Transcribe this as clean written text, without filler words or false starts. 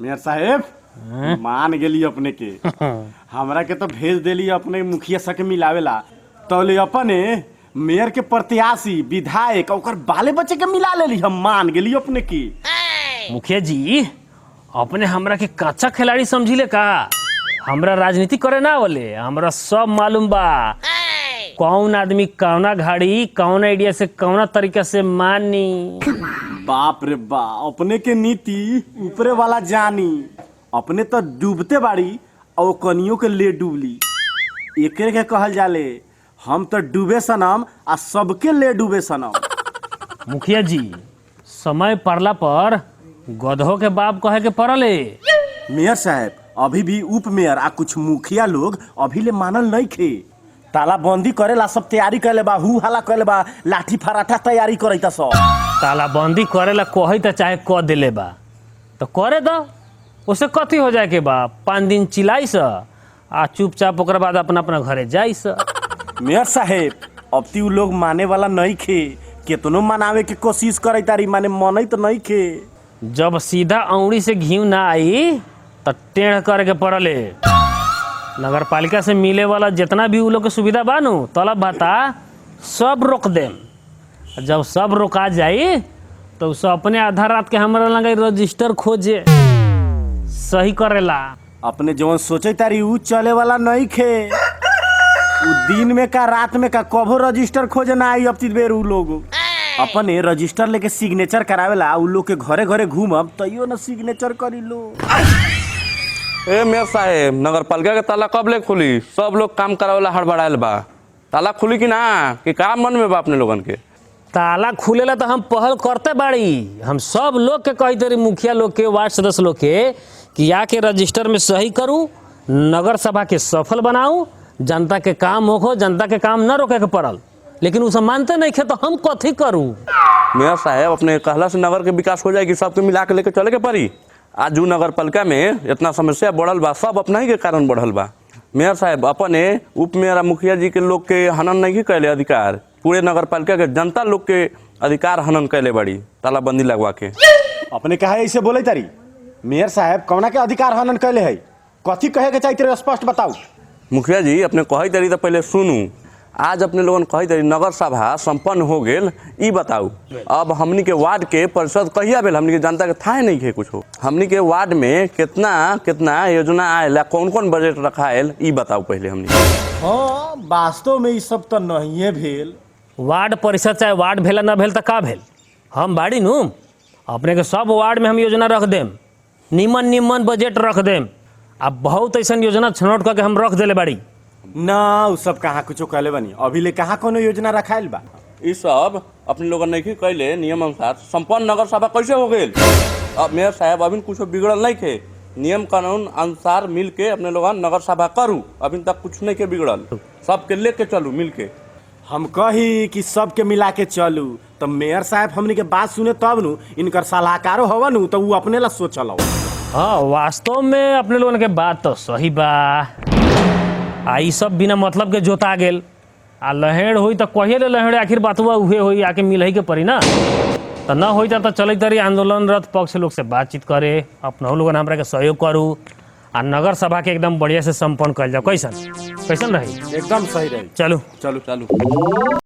Mayor साहेब मान गेली अपने के हमरा के तो भेज देली अपने मुखिया सक मिलावेला तौले अपने मेयर के प्रत्याशी विधायक और बाले बच्चे के मिला लेली हम मान गेली अपने की। मुखिया जी अपने हमरा के कच्चा खिलाड़ी समझिले का? हमरा राजनीति करे ना बोले, हमरा सब मालूम बा कौन आदमी कौना घाड़ी कौन आइडिया से कौना तरीका से मानी। बाप रे बा अपने के नीति ऊपरे वाला जानी। अपने तो डूबते बाड़ी और कनियों के ले डूबली। एकरे के कहल जाले हम तो डूबे सनम आ सबके ले डूबे सनम। मुखिया जी समय पड़ला पर गधों के बाप कहे के पड़ले। मेयर साहब अभी भी उप मेयर आ कुछ मुखिया लोग अभी ले मानल नहीं खे। तालाबंदी करेला सब तैयारी करे बा, हु हला करे बा, लाठी फराठा तैयारी करता सब। तालाबंदी करेला कही तो चाहे क दिले बा तो करे दो, उसे कथी हो जाए के बा 5 दिन चिल्लाई स आ चुपचाप ओकर बाद अपना अपना घरे जाई स। मेयर साहेब अब ती लोग माने वाला नहीं खे, केतनो मनावे के कोशिश करे तारी माने मनई तो नहीं खे। जब सीधा औंगली से घी ना आई तो टेढ़ करे के पड़ले। नगर पालिका से मिले वाला जितना भी उ लोग के सुविधा बानू तलब भाता सब रोक देम। जब सब रोका जाई तो उसे अपने आधा रात के हमारा लगे रजिस्टर खोजे सही करेला। अपने जवन सोचे तारी उ चले वाला नहीं खे। उ दिन में का रात में का कभो रजिस्टर खोजे ना आई। अब ती बेर उ लोग अपने रजिस्टर लेके सिग्नेचर करावेला उ लोग के घरे घरे घूमब तैयो ना सिग्नेचर करी लो। ए मेयर साहेब नगर पालिका के ताला कब ले खुली? सब लोग काम करावेला हड़बड़ाइल बा। ताला खुली कि ना कि काम मन में बा अपने लोगन के? ताला खुलेला तो हम पहल करते बाड़ी। हम सब लोग के कही तरी मुखिया लोग के वार्ड सदस्य लोग के कि आके रजिस्टर में सही करूं, नगर सभा के सफल बनाऊं, जनता के काम हो, जनता के काम न रोके के पड़ल। लेकिन उसे मानते नहीं खे तो हम कथी करूं? मेयर साहेब अपने कहला से नगर के विकास हो जाएगी, सबके मिला के लेके चले के पड़ी। आज नगर पालिका में इतना समस्या बढ़ल बा सब अपना ही के कारण बढ़ल बा। मेयर साहब अपने उप मेयर मुखिया जी के लोग के हनन नहीं कैले अधिकार, पूरे नगर पालिका के जनता लोग के अधिकार हनन कैले बड़ी तालाबंदी लगवा के। अपने कहा ऐसे बोले तारी? मेयर साहब कौना के अधिकार हनन कैले है? कथी कहे के चाहिए स्पष्ट बताओ। मुखिया जी अपने कही तरी तो पहले सुनू। आज अपने लोगन कही तरी नगर सभा संपन्न हो गेल, ई बताऊ अब हमनी के वार्ड के परिषद कहिया भेल? हमनी के जनता के था नहीं है कुछ हो। हमनी के वार्ड में कितना कितना योजना आयल, कौन कौन बजट रखायल, ई बताऊ पहले हमनी। हाँ वास्तव में ये सब तो नहीं भेल। वार्ड परिषद चाहे वार्ड भेला ना भेल तो का भेल? हम बाड़ी नू अपने के सब वार्ड में हम योजना रख देम, निमन निमन बजट रख देम। अब बहुत ऐसा योजना छनौट करके हम रख देले बाड़ी ना। उ सब कहाँ कुछो कहले बनी? अभी ले कहाँ कोनो योजना रखाइल बा? ई सब अपने लोगन नहीं कैले नियम अनुसार संपन्न नगर सभा कैसे हो गेल? अब मेयर साहब अभी कुछ बिगड़ल नहीं थे, नियम कानून अनुसार मिल के अपने लोगन नगर सभा करूँ। अभी तक कुछ नहीं के बिगड़ल, सबके लेके चलू मिल के। हम कही कि सबके मिला के चलू तो मेयर साहब हमनी के बात सुने तब नु इनकर सलाहकारो हवा नु तो वो अपने ला सोचल। हाँ वास्तव में अपने लोगन के बात तो सही बा। आई सब बिना मतलब के जोता गेल आ लहेड़ हुई तो कहिए ले लहेड़ आखिर बातुआ उहे हुई आके मिल के पड़ी ना। तो न हो तो चल तरी आंदोलनरत पक्ष लोग से बातचीत करे, अपना लोगन हमरा के सहयोग करू आ नगर सभा के एकदम बढ़िया से संपन्न कर जाओ। कैसन कैसन रही? एकदम सही रही। चलू चलू चलू।